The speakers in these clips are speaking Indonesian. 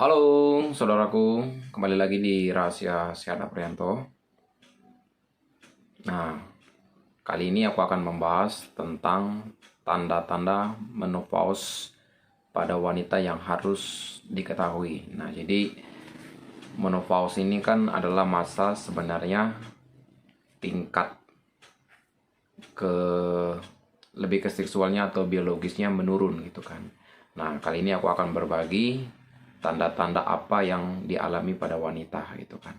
Halo saudaraku, kembali lagi di Rahasia Sehat Aprianto. Nah, kali ini aku akan membahas tentang tanda-tanda menopause pada wanita yang harus diketahui. Nah, jadi menopause ini kan adalah masa sebenarnya tingkat ke lebih ke seksualnya atau biologisnya menurun gitu kan. Nah, kali ini aku akan berbagi tanda-tanda apa yang dialami pada wanita gitu kan.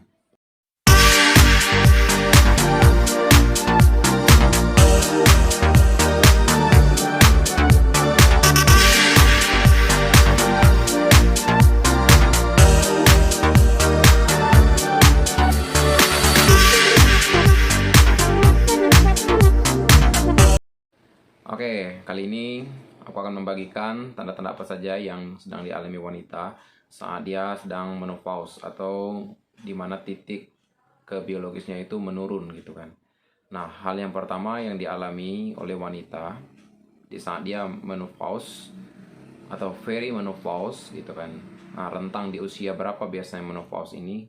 Oke, kali ini aku akan membagikan tanda-tanda apa saja yang sedang dialami wanita saat dia sedang menopause atau di mana titik ke biologisnya itu menurun gitu kan. Nah, hal yang pertama yang dialami oleh wanita di saat dia menopause atau very menopause gitu kan. Nah, rentang di usia berapa biasanya menopause ini?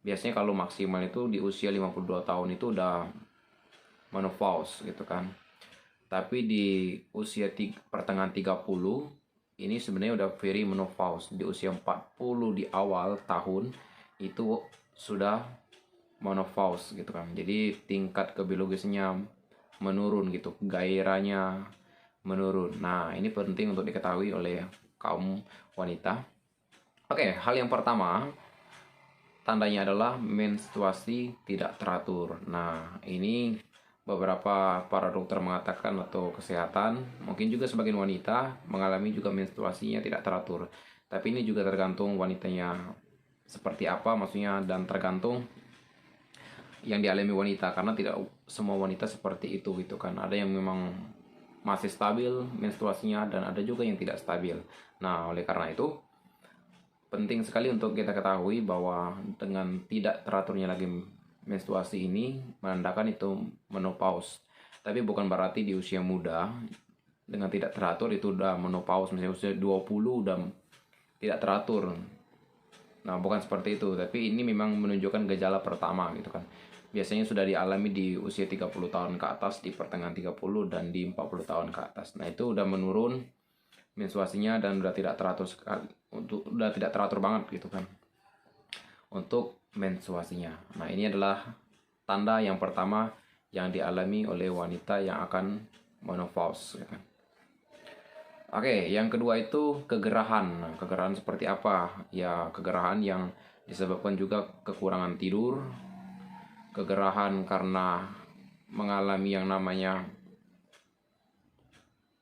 Biasanya kalau maksimal itu di usia 52 tahun itu udah menopause gitu kan. Tapi di usia pertengahan 30 ini sebenarnya udah very menopause. Di usia 40 di awal tahun itu sudah menopause gitu kan. Jadi tingkat kebiologisnya menurun gitu, gairahnya menurun. Nah, ini penting untuk diketahui oleh kaum wanita. Oke, hal yang pertama tandanya adalah menstruasi tidak teratur. Nah, ini beberapa para dokter mengatakan atau kesehatan, mungkin juga sebagian wanita mengalami juga menstruasinya tidak teratur. Tapi ini juga tergantung wanitanya seperti apa maksudnya dan tergantung yang dialami wanita karena tidak semua wanita seperti itu gitu kan. Ada yang memang masih stabil menstruasinya dan ada juga yang tidak stabil. Nah, oleh karena itu penting sekali untuk kita ketahui bahwa dengan tidak teraturnya lagi menstruasi ini menandakan itu menopause. Tapi bukan berarti di usia muda dengan tidak teratur itu udah menopause, misalnya usia 20 udah tidak teratur. Nah, bukan seperti itu, tapi ini memang menunjukkan gejala pertama gitu kan. Biasanya sudah dialami di usia 30 tahun ke atas, di pertengahan 30 dan di 40 tahun ke atas. Nah, itu udah menurun menstruasinya dan udah tidak teratur sekali, udah tidak teratur banget gitu kan untuk menstruasinya. Nah, ini adalah tanda yang pertama yang dialami oleh wanita yang akan menopause ya kan. Oke, yang kedua itu kegerahan. Nah, kegerahan seperti apa? Ya, kegerahan yang disebabkan juga kekurangan tidur, kegerahan karena mengalami yang namanya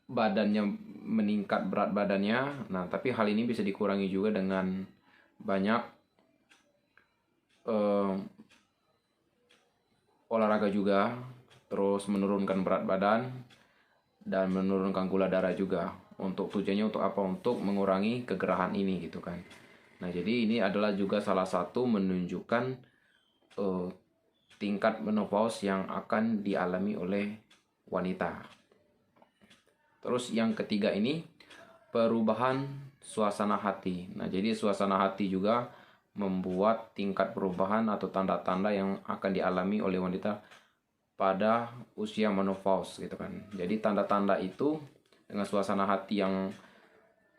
badannya meningkat, berat badannya. Nah, tapi hal ini bisa dikurangi juga dengan banyak olahraga juga, terus menurunkan berat badan dan menurunkan gula darah juga. Untuk tujuannya untuk apa? Untuk mengurangi kegerahan ini gitu kan. Nah, jadi ini adalah juga salah satu menunjukkan tingkat menopause yang akan dialami oleh wanita. Terus yang ketiga ini perubahan suasana hati. Nah, jadi suasana hati juga membuat tingkat perubahan atau tanda-tanda yang akan dialami oleh wanita pada usia menopause gitu kan. Jadi tanda-tanda itu dengan suasana hati yang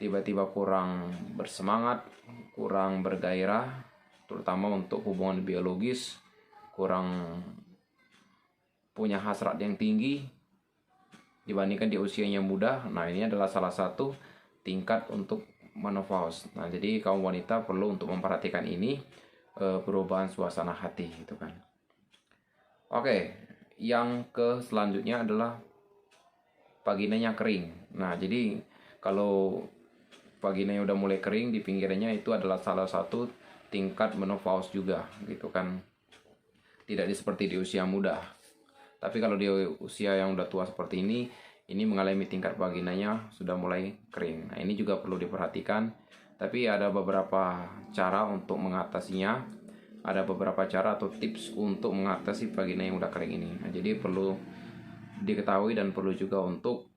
tiba-tiba kurang bersemangat, kurang bergairah, terutama untuk hubungan biologis, kurang punya hasrat yang tinggi dibandingkan di usianya muda. Nah, ini adalah salah satu tingkat untuk menopause. Nah, jadi kaum wanita perlu untuk memperhatikan ini perubahan suasana hati gitu kan. Oke, yang ke selanjutnya adalah vaginanya kering. Nah, jadi kalau vaginanya udah mulai kering di pinggirnya itu adalah salah satu tingkat menopause juga gitu kan. Tidak seperti di usia muda. Tapi kalau di usia yang udah tua seperti ini mengalami tingkat vaginanya sudah mulai kering. Nah, ini juga perlu diperhatikan. Tapi ada beberapa cara untuk mengatasinya. Ada beberapa cara atau tips untuk mengatasi vagina yang udah kering ini. Nah, jadi perlu diketahui dan perlu juga untuk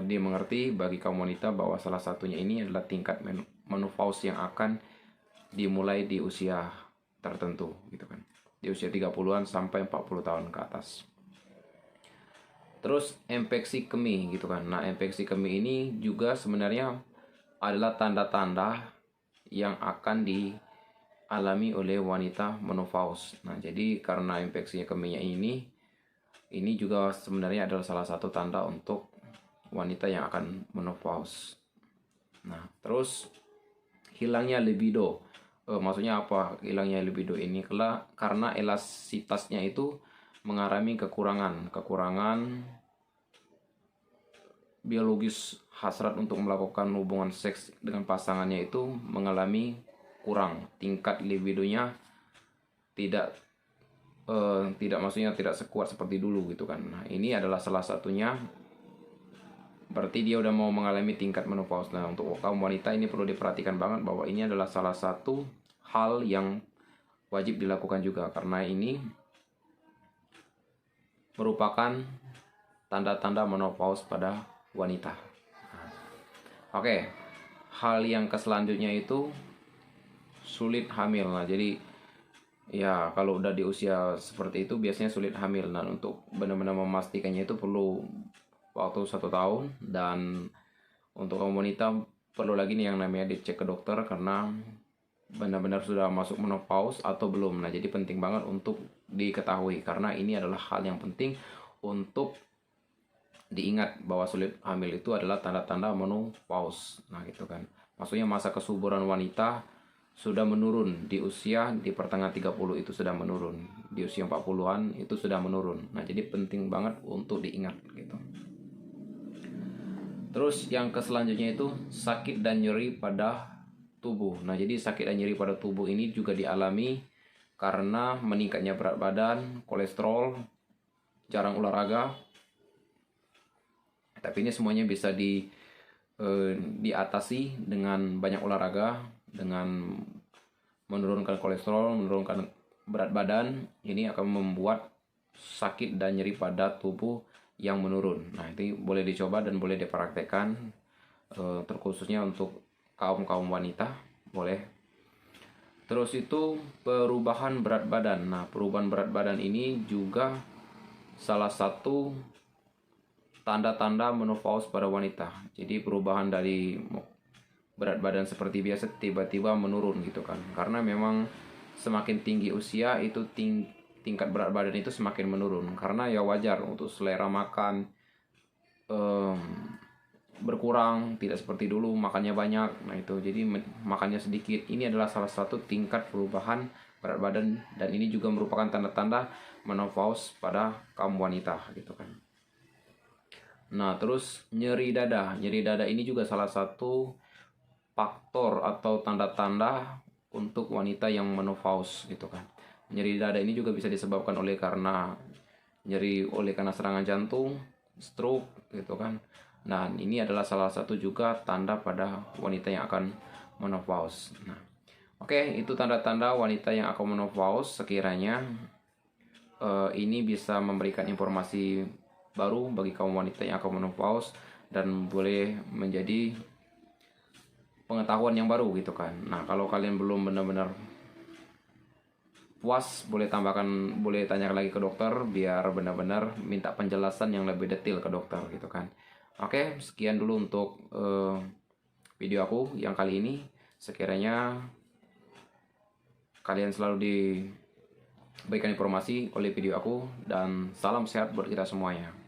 dimengerti bagi kaum wanita bahwa salah satunya ini adalah tingkat menopause yang akan dimulai di usia tertentu gitu kan. Di usia 30-an sampai 40 tahun ke atas. Terus infeksi kemih gitu kan. Nah, infeksi kemih ini juga sebenarnya adalah tanda-tanda yang akan dialami oleh wanita menopause. Nah, jadi karena infeksi kemihnya ini juga sebenarnya adalah salah satu tanda untuk wanita yang akan menopause. Nah, terus hilangnya libido. Maksudnya apa hilangnya libido ini? Karena elastisitasnya itu mengalami kekurangan biologis. Hasrat untuk melakukan hubungan seks dengan pasangannya itu mengalami kurang, tingkat libidonya tidak maksudnya tidak sekuat seperti dulu gitu kan. Nah, ini adalah salah satunya, berarti dia udah mau mengalami tingkat menopause. Nah, untuk kaum wanita ini perlu diperhatikan banget bahwa ini adalah salah satu hal yang wajib dilakukan juga, karena ini merupakan tanda-tanda menopause pada wanita. Oke, hal yang selanjutnya itu sulit hamil. Nah, jadi ya kalau udah di usia seperti itu biasanya sulit hamil. Nah, untuk benar-benar memastikannya itu perlu waktu 1 tahun, dan untuk kaum wanita perlu lagi nih yang namanya dicek ke dokter karena benar-benar sudah masuk menopause atau belum. Nah, jadi penting banget untuk diketahui karena ini adalah hal yang penting untuk diingat bahwa sulit hamil itu adalah tanda-tanda menopause. Nah, gitu kan. Maksudnya masa kesuburan wanita sudah menurun di usia di pertengahan 30 itu sudah menurun. Di usia 40-an itu sudah menurun. Nah, jadi penting banget untuk diingat gitu. Terus yang selanjutnya itu sakit dan nyeri pada tubuh. Nah, jadi sakit dan nyeri pada tubuh ini juga dialami karena meningkatnya berat badan, kolesterol, jarang olahraga. Tapi ini semuanya bisa diatasi dengan banyak olahraga, dengan menurunkan kolesterol, menurunkan berat badan. Ini akan membuat sakit dan nyeri pada tubuh yang menurun. Nah, itu boleh dicoba dan boleh dipraktekkan, terkhususnya untuk kaum wanita, boleh. Terus itu perubahan berat badan. Nah, perubahan berat badan ini juga salah satu tanda-tanda menopause pada wanita. Jadi perubahan dari berat badan seperti biasa tiba-tiba menurun gitu kan. Karena memang semakin tinggi usia itu tingkat berat badan itu semakin menurun. Karena ya wajar, untuk selera makan berkurang, tidak seperti dulu makannya banyak. Nah, itu jadi makannya sedikit. Ini adalah salah satu tingkat perubahan berat badan, dan ini juga merupakan tanda-tanda menopause pada kaum wanita gitu kan. Nah, terus nyeri dada. Nyeri dada ini juga salah satu faktor atau tanda-tanda untuk wanita yang menopause gitu kan. Nyeri dada ini juga bisa disebabkan karena serangan jantung, stroke gitu kan. Nah, ini adalah salah satu juga tanda pada wanita yang akan menopause. Nah, oke, itu tanda-tanda wanita yang akan menopause. Sekiranya ini bisa memberikan informasi baru bagi kaum wanita yang akan menopause dan boleh menjadi pengetahuan yang baru gitu kan. Nah, kalau kalian belum benar-benar puas, boleh tanyakan lagi ke dokter biar benar-benar minta penjelasan yang lebih detail ke dokter gitu kan. Oke, sekian dulu untuk video aku yang kali ini. Sekiranya kalian selalu diberikan informasi oleh video aku, dan salam sehat buat kita semuanya.